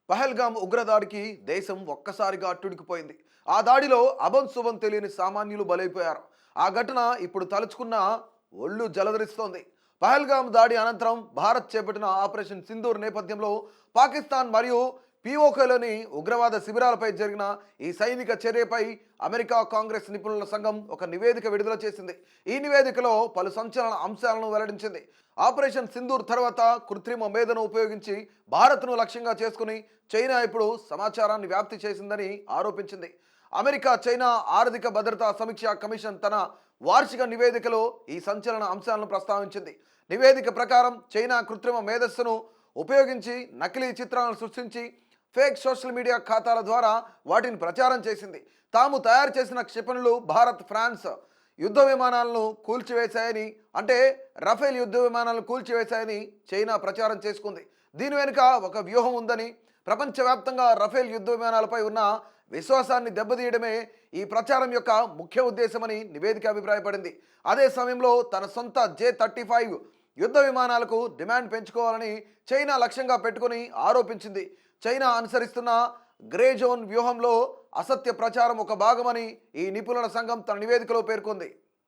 పహల్గామ్ ఉగ్రదాడికి దేశం ఒక్కసారిగా అట్టుడికిపోయింది. ఆ దాడిలో శుభం తెలియని సామాన్యులు బలైపోయారు. ఆ ఘటన ఇప్పుడు తలుచుకున్న ఒళ్ళు జలధరిస్తోంది. పహల్గామ్ దాడి అనంతరం భారత్ చేపట్టిన ఆపరేషన్ సింధూర్ నేపథ్యంలో పాకిస్తాన్ మరియు పిఓకేలోని ఉగ్రవాద శిబిరాలపై జరిగిన ఈ సైనిక చర్యపై అమెరికా కాంగ్రెస్ నిపుణుల సంఘం ఒక నివేదిక విడుదల చేసింది. ఈ నివేదికలో పలు సంచలన అంశాలను వెల్లడించింది. ఆపరేషన్ సింధూర్ తర్వాత కృత్రిమ మేధను ఉపయోగించి భారత్ను లక్ష్యంగా చేసుకుని చైనా ఇప్పుడు సమాచారాన్ని వ్యాప్తి చేసిందని ఆరోపించింది. అమెరికా చైనా ఆర్థిక భద్రతా సమీక్ష కమిషన్ తన వార్షిక నివేదికలో ఈ సంచలన అంశాలను ప్రస్తావించింది. నివేదిక ప్రకారం చైనా కృత్రిమ మేధస్సును ఉపయోగించి నకిలీ చిత్రాలను సృష్టించి ఫేక్ సోషల్ మీడియా ఖాతాల ద్వారా వాటిని ప్రచారం చేసింది. తాము తయారు చేసిన క్షిపణులు భారత్, ఫ్రాన్స్ యుద్ధ విమానాలను కూల్చివేశాయని, అంటే రఫేల్ యుద్ధ విమానాలను కూల్చివేశాయని చైనా ప్రచారం చేసుకుంది. దీని వెనుక ఒక వ్యూహం ఉందని, ప్రపంచవ్యాప్తంగా రఫేల్ యుద్ధ విమానాలపై ఉన్న విశ్వాసాన్ని దెబ్బతీయడమే ఈ ప్రచారం యొక్క ముఖ్య ఉద్దేశమని నివేదిక అభిప్రాయపడింది. అదే సమయంలో తన సొంత J-35 యుద్ధ విమానాలకు డిమాండ్ పెంచుకోవాలని చైనా లక్ష్యంగా పెట్టుకుని ఆరోపించింది. చైనా అనుసరిస్తున్న గ్రే జోన్ వ్యూహంలో అసత్య ప్రచారం ఒక భాగమని ఈ నిపుణుల సంఘం తన నివేదికలో పేర్కొంది.